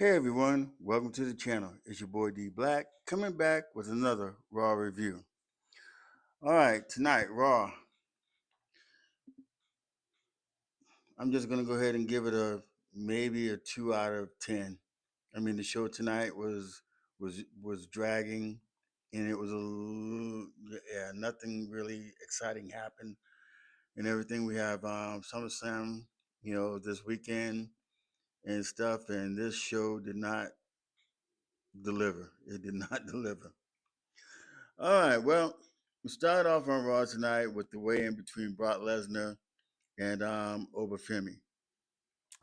Hey everyone, welcome to the channel. It's your boy D Black coming back with another Raw review. Alright, tonight, Raw. I'm just gonna go ahead and give it maybe a 2 out of 10. I mean the show tonight was dragging and it was nothing really exciting happened and everything. We have SummerSlam, this weekend and stuff, and this show did not deliver. It did not deliver. All right, well, we start off on Raw tonight with the weigh-in between Brock Lesnar and Femi.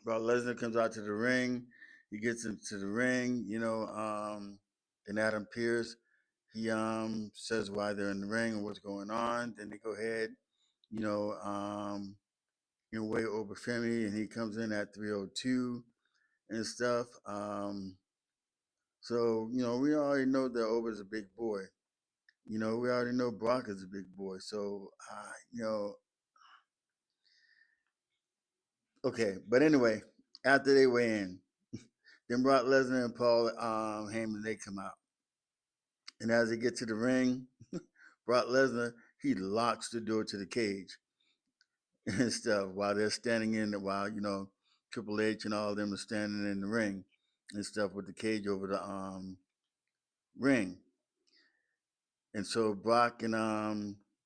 Brock Lesnar comes out to the ring. He gets into the ring, and Adam Pearce, he says why they're in the ring and what's going on. Then they go ahead, you know, um, weigh Femi, and he comes in at 302 and stuff. So we already know that Ober's a big boy. We already know Brock is a big boy. So, okay. But anyway, after they weigh in, then Brock Lesnar and Paul Heyman, they come out. And as they get to the ring, Brock Lesnar, he locks the door to the cage and stuff while they're standing in the, while, Triple H and all of them are standing in the ring and stuff with the cage over the ring. And so Brock and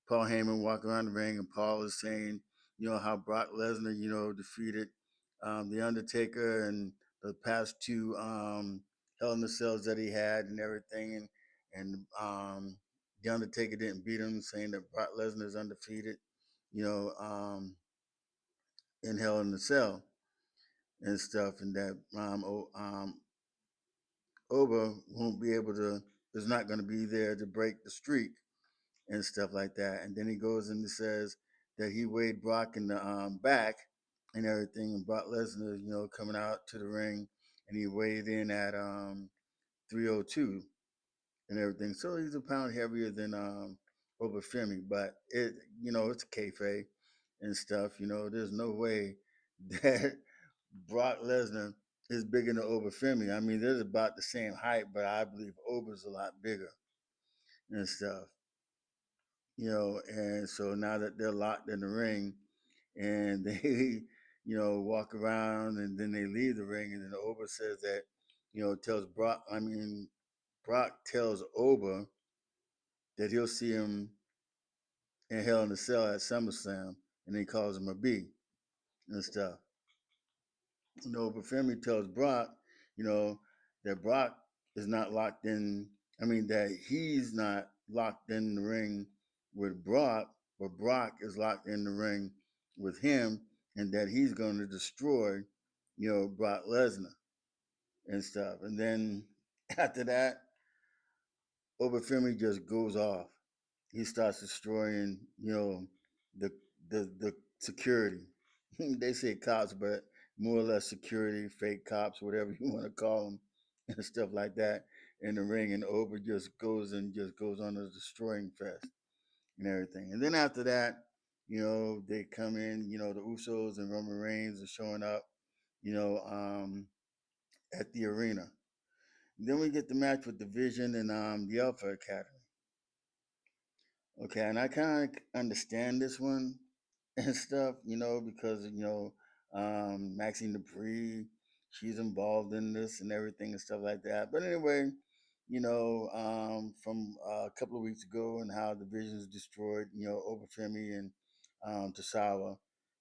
Paul Heyman walk around the ring, and Paul is saying, how Brock Lesnar, defeated the Undertaker and the past two Hell in the Cells that he had and everything, and the Undertaker didn't beat him, saying that Brock Lesnar is undefeated, you know, um, in Hell in the Cell and stuff, and that Oba won't be able to, is not going to be there to break the streak and stuff like that. And then he goes and he says that he weighed Brock in the back and everything, and Brock Lesnar, coming out to the ring, and he weighed in at 302 and everything. So he's a pound heavier than Femi, but it's a kayfabe and stuff. There's no way that Brock Lesnar is bigger than Femi. I mean, they're about the same height, but I believe Ober's a lot bigger and stuff. And so now that they're locked in the ring and they, walk around and then they leave the ring, and then Oba says that, tells Brock, Brock tells Oba that he'll see him in Hell in the Cell at SummerSlam, and he calls him a B and stuff. But Femi tells Brock, you know, that Brock is not locked in. I mean, that he's not locked in the ring with Brock, but Brock is locked in the ring with him, and that he's going to destroy, Brock Lesnar and stuff. And then after that, Femi just goes off. He starts destroying, the the security. They say cops, but more or less security, fake cops, whatever you want to call them, and stuff like that in the ring. And Oba just goes on a destroying fest and everything. And then after that, they come in. The Usos and Roman Reigns are showing up. You know, at the arena. And then we get the match with Division and the Alpha Academy. Okay, and I kind of understand this one and stuff, because Maxine Dupree, she's involved in this and everything and stuff like that. But anyway, from a couple of weeks ago and how the Visions destroyed, Obafemi and Tosawa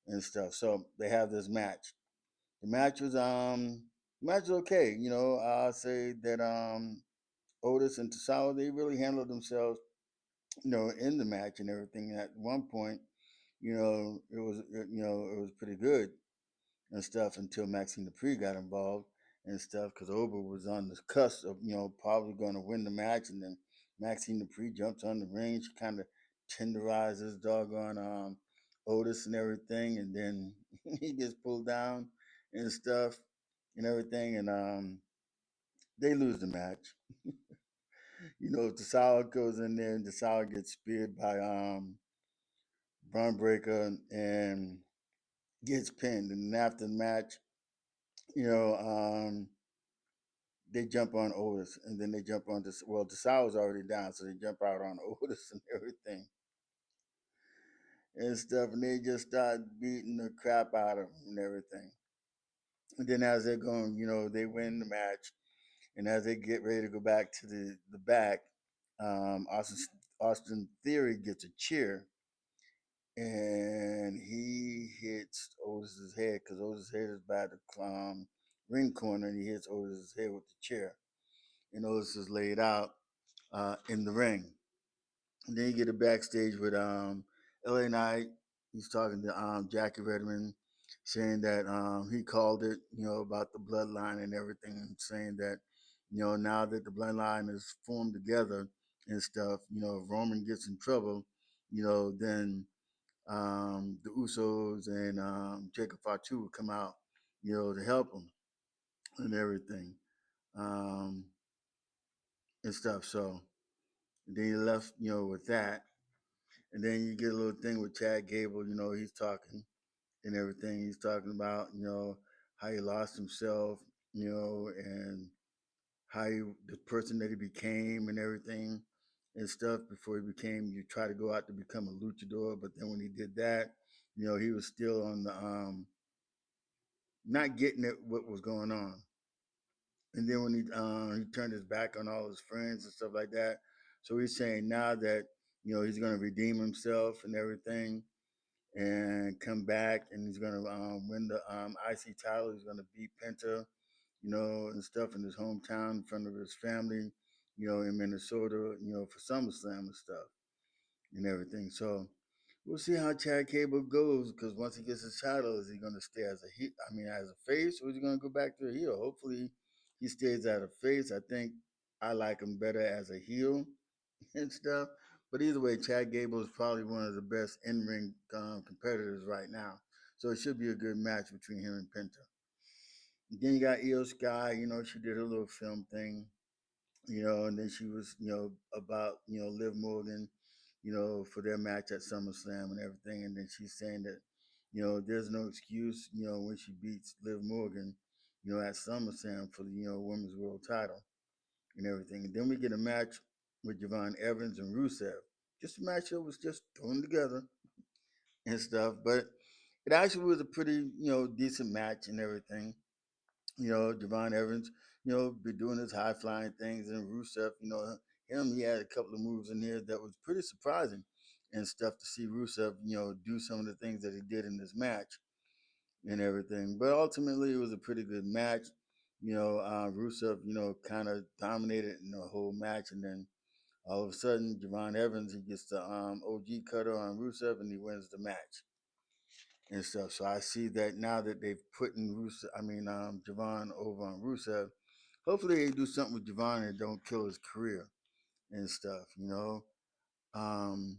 and stuff. So they have this match. The match was okay. I'll say that Otis and Tosawa, they really handled themselves, in the match and everything. At one point, it was pretty good and stuff until Maxine Dupree got involved and stuff, because Oba was on the cusp of, probably going to win the match, and then Maxine Dupree jumps on the ring. She kind of tenderizes doggone Otis and everything, and then he gets pulled down and stuff and everything, and they lose the match. Tosawa goes in there, and Tosawa gets speared by Braun Breaker and gets pinned. And after the match, you know, um, they jump on Otis, and then they jump on this. Well, Desai was already down, so they jump out on Otis and everything and stuff, and they just start beating the crap out of him and everything. And then as they're going, they win the match, and as they get ready to go back to the back, Austin Theory gets a chair, and he hits Otis's head because Otis's head is by the ring corner, and he hits Otis's head with the chair, and Otis is laid out in the ring. And then you get a backstage with LA Knight. He's talking to Jackie Redmond, saying that he called it, about the bloodline and everything, saying that, now that the bloodline is formed together and stuff, if Roman gets in trouble, then the Usos and Jacob Fatu would come out, to help him and everything um, and stuff. So then you left, with that. And then you get a little thing with Chad Gable, he's talking and everything. He's talking about, how he lost himself, and how the person that he became and everything and stuff before he became, you try to go out to become a luchador. But then when he did that, he was still on the, not getting it, what was going on. And then when he turned his back on all his friends and stuff like that. So he's saying now that, he's going to redeem himself and everything and come back, and he's gonna win the IC title. He's gonna beat Penta, and stuff in his hometown in front of his family, in Minnesota, for SummerSlam and stuff and everything. So we'll see how Chad Cable goes because once he gets his title, is he gonna stay as a heel? I mean, as a face, or is he gonna go back to a heel? Hopefully, he stays as a face. I think I like him better as a heel and stuff. But either way, Chad Gable is probably one of the best in-ring competitors right now. So it should be a good match between him and Penta. And then you got Io Sky. She did a little film thing. And then she was, about, Liv Morgan, for their match at SummerSlam and everything. And then she's saying that, there's no excuse, when she beats Liv Morgan, at SummerSlam for the, Women's World Title and everything. And then we get a match with Javon Evans and Rusev. Just a match that was just thrown together and stuff. But it actually was a pretty, decent match and everything. Javon Evans, be doing his high flying things, and Rusev, he had a couple of moves in here that was pretty surprising and stuff to see Rusev, do some of the things that he did in this match and everything. But ultimately, it was a pretty good match. Rusev, kind of dominated in the whole match, and then all of a sudden, Javon Evans, he gets the OG cutter on Rusev, and he wins the match and stuff. So I see that now that they've put in Javon over on Rusev. Hopefully, they do something with Javon and don't kill his career and stuff. Um,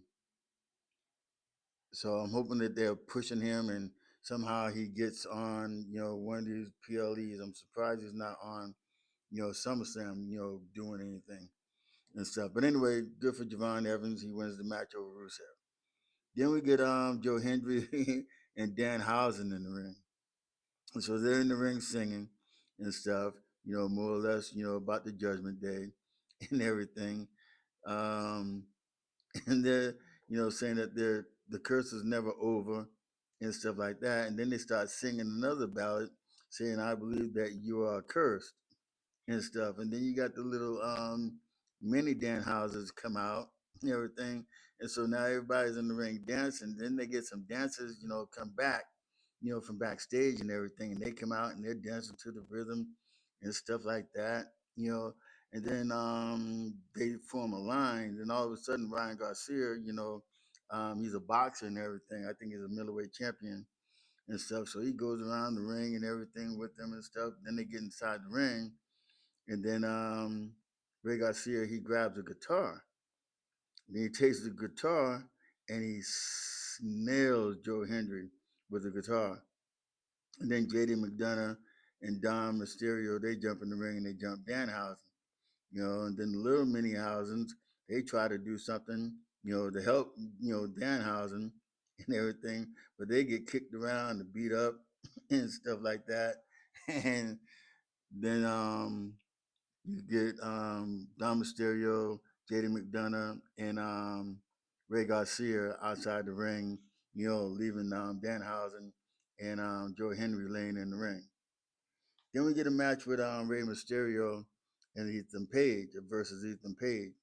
so I'm hoping that they're pushing him and somehow he gets on, one of these PLEs. I'm surprised he's not on, SummerSlam, doing anything and stuff. But anyway, good for Javon Evans. He wins the match over Rusev. Then we get Joe Hendry and Dan Housen in the ring. And so they're in the ring singing and stuff, more or less, about the Judgment Day and everything. Um, and they're, saying that the curse is never over and stuff like that. And then they start singing another ballad saying, I believe that you are cursed and stuff. And then you got the little mini Dan houses come out and everything. And so now everybody's in the ring dancing. Then they get some dancers, come back, from backstage and everything. And they come out and they're dancing to the rhythm and stuff like that, you know. And then they form a line. And all of a sudden, Ryan Garcia, he's a boxer and everything. I think he's a middleweight champion and stuff. So he goes around the ring and everything with them and stuff. Then they get inside the ring and then Ray Garcia, he grabs a guitar. Then he takes the guitar and he nails Joe Hendry with the guitar. And then JD McDonough and Dom Mysterio, they jump in the ring and they jump Danhausen. And then the little mini Housens, they try to do something, to help, Danhausen and everything, but they get kicked around and beat up and stuff like that. And then You get Dom Mysterio, JD McDonough, and Ray Garcia outside the ring, leaving Danhausen and Joe Henry laying in the ring. Then we get a match with Rey Mysterio and Ethan Page versus Ethan Page.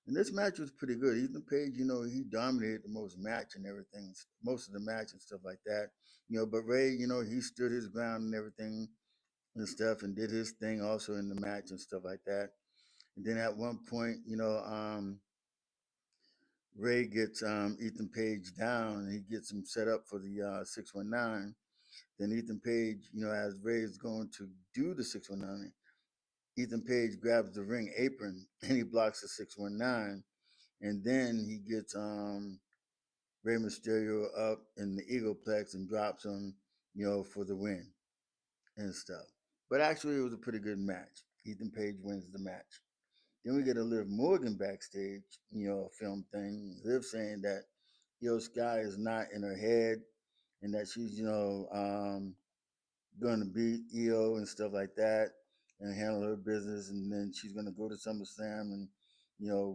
And this match was pretty good. Ethan Page, he dominated the most match and everything, most of the match and stuff like that. But Ray, he stood his ground and everything and stuff and did his thing also in the match and stuff like that. And then at one point, Ray gets Ethan Page down and he gets him set up for the 619. Then Ethan Page, as Ray is going to do the 619, Ethan Page grabs the ring apron and he blocks the 619. And then he gets Rey Mysterio up in the Eagleplex and drops him, for the win and stuff. But actually, it was a pretty good match. Ethan Page wins the match. Then we get a Liv Morgan backstage, film thing. Liv saying that Sky is not in her head and that she's, going to beat EO and stuff like that and handle her business. And then she's going to go to SummerSlam and,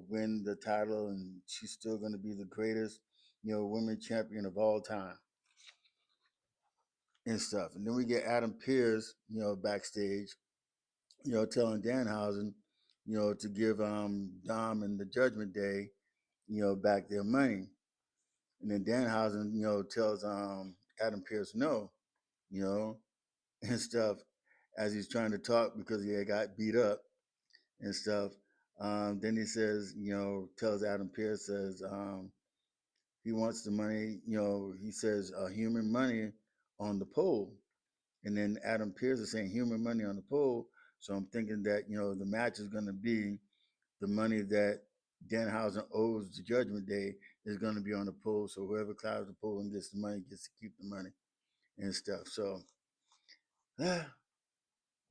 win the title. And she's still going to be the greatest, women champion of all time and stuff. And then we get Adam Pearce, backstage, telling Danhausen, to give Dom and the Judgment Day, back their money. And then Danhausen, tells Adam Pearce no, you know, and stuff as he's trying to talk because he had got beat up and stuff. Then he says, tells Adam Pearce, says he wants the money, he says human money on the pole. And then Adam Pearce is saying human money on the pole. So I'm thinking that, the match is going to be the money that Danhausen owes the Judgment Day is going to be on the pole. So whoever climbs the pole and gets the money gets to keep the money and stuff. So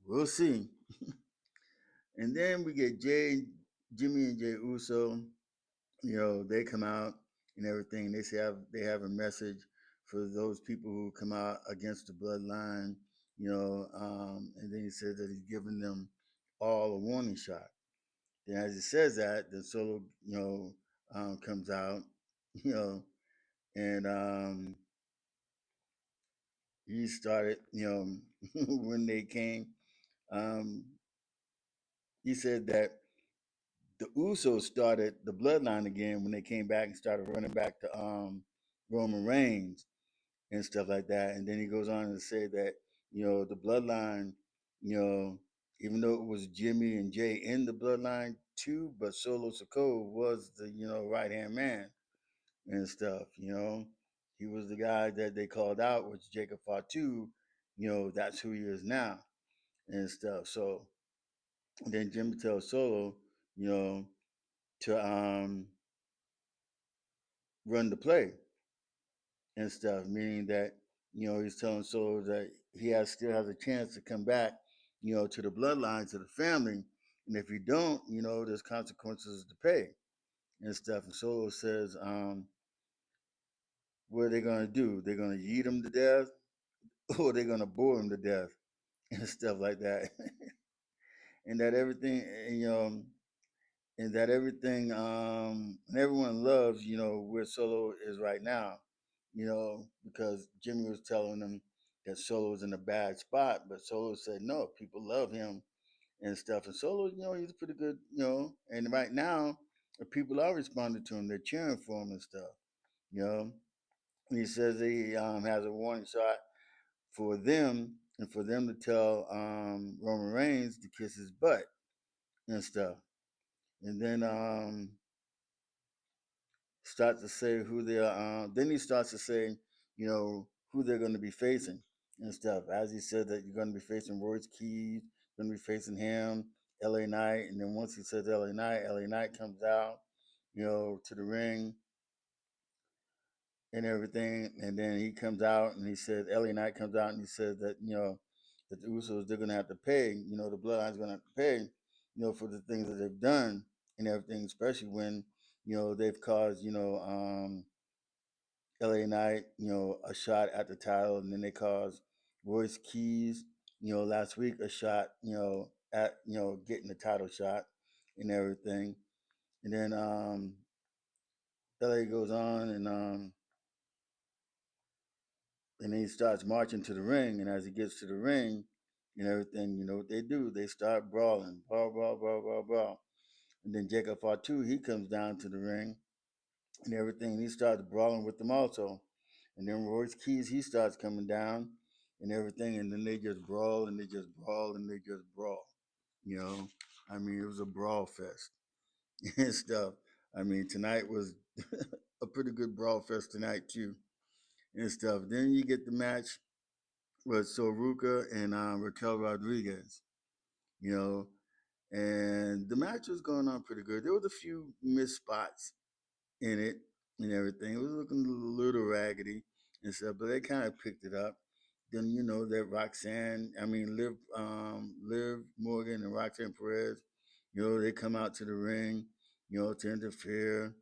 we'll see. And then we get Jimmy and Jay Uso. They come out and everything. They have a message for those people who come out against the Bloodline. And then he says that he's giving them all a warning shot. Then as he says that, the Solo, comes out, you know, and he started, when they came, um, he said that the Usos started the bloodline again when they came back and started running back to Roman Reigns and stuff like that. And then he goes on to say that, the bloodline, you know, even though it was Jimmy and Jay in the bloodline too, but Solo Sokoa was the, right hand man and stuff, He was the guy that they called out, which Jacob Fatu, that's who he is now and stuff. So then Jimmy tells Solo, you know, to run the play and stuff, meaning that he's telling Solo that he still has a chance to come back, to the bloodline, to the family, and if you don't, there's consequences to pay and stuff. And Solo says, what are they gonna do? They're gonna eat him to death, or they're gonna bore him to death and stuff like that, and that everything, and that everything and everyone loves where Solo is right now, because Jimmy was telling them that Solo was in a bad spot, but Solo said no, people love him and stuff, and Solo, he's pretty good, and right now the people are responding to him, they're cheering for him and stuff, you know. And he says he has a warning shot for them and for them to tell Roman Reigns to kiss his butt and stuff, and then start to say who they are. Then he starts to say, who they're going to be facing and stuff. As he said that you're going to be facing Royce Keys, going to be facing him, LA Knight, and then once he says LA Knight comes out, to the ring and everything, and then he comes out and he says LA Knight comes out and he says that that the Usos they're going to have to pay, the Bloodline's going to have to pay, for the things that they've done and everything, especially when they've caused LA Knight, a shot at the title, and then they caused Royce Keys, last week a shot, at getting the title shot and everything. And then LA goes on and then he starts marching to the ring. And as he gets to the ring and everything, you know what they do? They start brawling, brawl, brawl, brawl, brawl, brawl. And then Jacob R2, he comes down to the ring and everything. And he starts brawling with them also. And then Royce Keys, he starts coming down and everything. And then they just brawl and they just brawl and they just brawl. You know, I mean, it was a brawl fest and stuff. I mean, tonight was a pretty good brawl fest tonight too and stuff. Then you get the match with Ruka and Raquel Rodriguez. You know, and the match was going on pretty good. There was a few missed spots in it and everything. It was looking a little raggedy and stuff, but they kind of picked it up. Then you know that Liv Morgan and Roxanne Perez, you know, they come out to the ring, you know, to interfere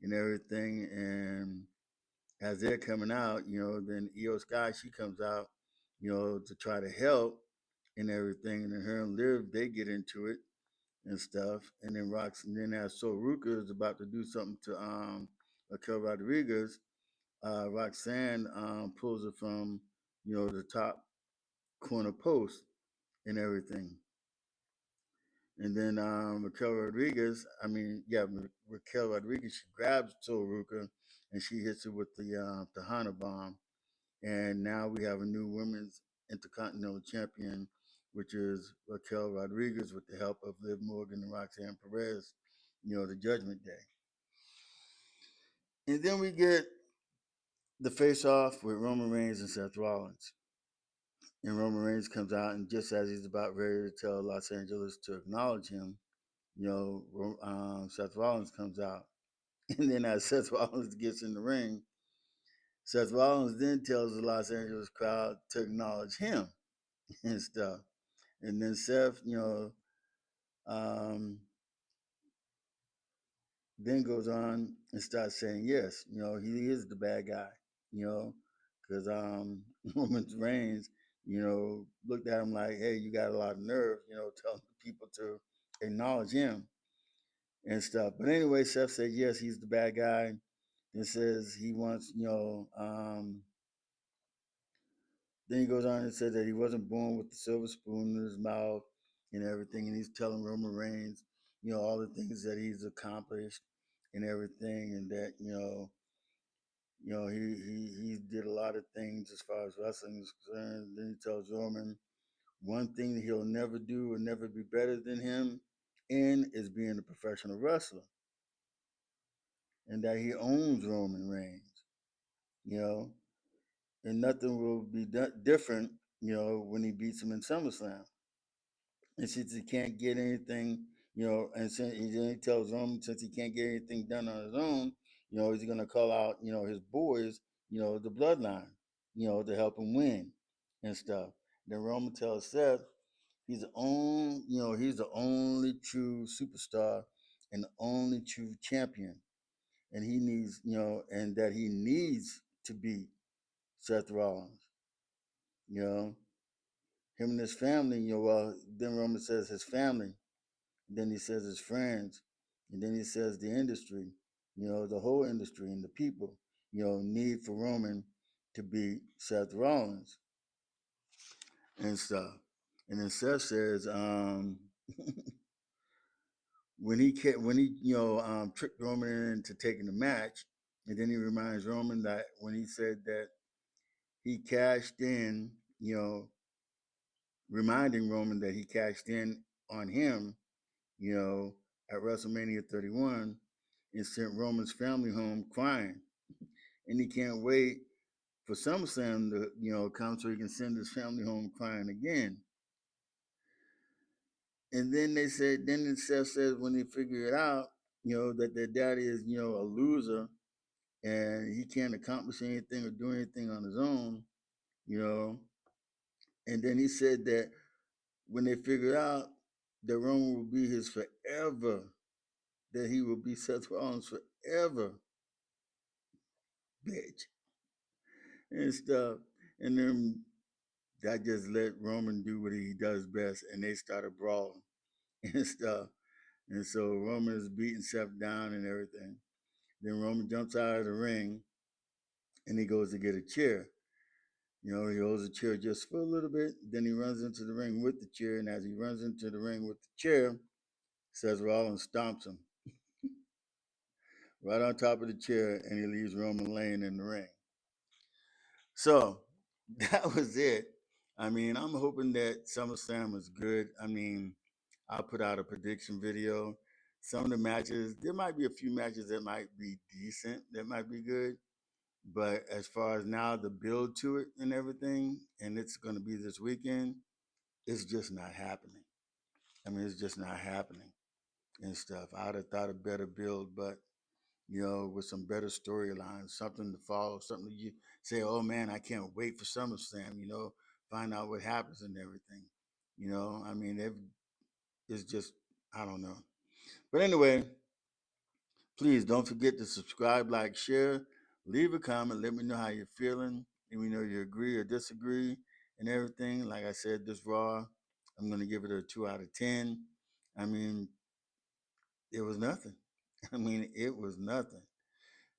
and everything. And as they're coming out, you know, then Io Sky, she comes out, you know, to try to help and everything. And then her and Liv, they get into it and stuff. And then as Ruka is about to do something to Raquel Rodriguez, Roxanne pulls her from, you know, the top corner post and everything. And then Raquel Rodriguez, she grabs Ruka and she hits her with the Hana bomb. And now we have a new women's intercontinental champion, which is Raquel Rodriguez with the help of Liv Morgan and Roxanne Perez, you know, the Judgment Day. And then we get the face off with Roman Reigns and Seth Rollins. And Roman Reigns comes out, and just as he's about ready to tell Los Angeles to acknowledge him, you know, Seth Rollins comes out. And then as Seth Rollins gets in the ring, Seth Rollins then tells the Los Angeles crowd to acknowledge him and stuff. And then Seth, um, then goes on and starts saying, yes, you know, he is the bad guy, you know, because Roman Reigns, you know, looked at him like, hey, you got a lot of nerve, you know, telling people to acknowledge him and stuff. But anyway, Seth said, yes, he's the bad guy. Then says he wants, then he goes on and said that he wasn't born with the silver spoon in his mouth and everything. And he's telling Roman Reigns, you know, all the things that he's accomplished and everything. And that, he did a lot of things as far as wrestling is concerned. Then he tells Roman one thing that he'll never do or never be better than him in is being a professional wrestler. And that he owns Roman Reigns, you know, and nothing will be different, you know, when he beats him in SummerSlam. And since he can't get anything, you know, and then he tells Roman since he can't get anything done on his own, you know, he's gonna call out, you know, his boys, you know, the Bloodline, you know, to help him win and stuff. Then Roman tells Seth he's the only true superstar and the only true champion, and he needs, you know, and that he needs to beat Seth Rollins, you know, him and his family, you know. Well, then Roman says his family. Then he says his friends. And then he says the industry, you know, the whole industry and the people, you know, need for Roman to beat Seth Rollins and stuff. And then Seth says, when he tricked Roman into taking the match, and then he reminds Roman that when he said that he cashed in, you know, reminding Roman that he cashed in on him, you know, at WrestleMania 31 and sent Roman's family home crying. And he can't wait for SummerSlam to, you know, come so he can send his family home crying again. And then Seth says when they figure it out, you know, that their daddy is, you know, a loser and he can't accomplish anything or do anything on his own, you know. And then he said that when they figure out that Roman will be his forever, that he will be Seth Rollins forever, bitch, and stuff. And then that just let Roman do what he does best, and they started brawling and stuff. And so Roman is beating Seth down and everything. Then Roman jumps out of the ring and he goes to get a chair. He holds the chair just for a little bit. Then he runs into the ring with the chair. And as he runs into the ring with the chair, Seth Rollins stomps him right on top of the chair and he leaves Roman laying in the ring. So that was it. I mean, I'm hoping that SummerSlam was good. I mean, I'll put out a prediction video. Some of the matches, there might be a few matches that might be decent, that might be good. But as far as now, the build to it and everything, and it's going to be this weekend, it's just not happening. I mean, it's just not happening and stuff. I'd have thought a better build, but with some better storylines, something to follow, something you say, oh man, I can't wait for SummerSlam, find out what happens and everything. I mean, it's just, I don't know. But anyway, please don't forget to subscribe, like, share, leave a comment, let me know how you're feeling, let me know you agree or disagree and everything. Like I said, this Raw, I'm going to give it a 2 out of 10. I mean, it was nothing. I mean, it was nothing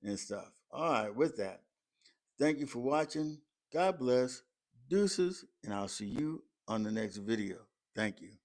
and stuff. All right, with that, thank you for watching. God bless. Deuces, and I'll see you on the next video. Thank you.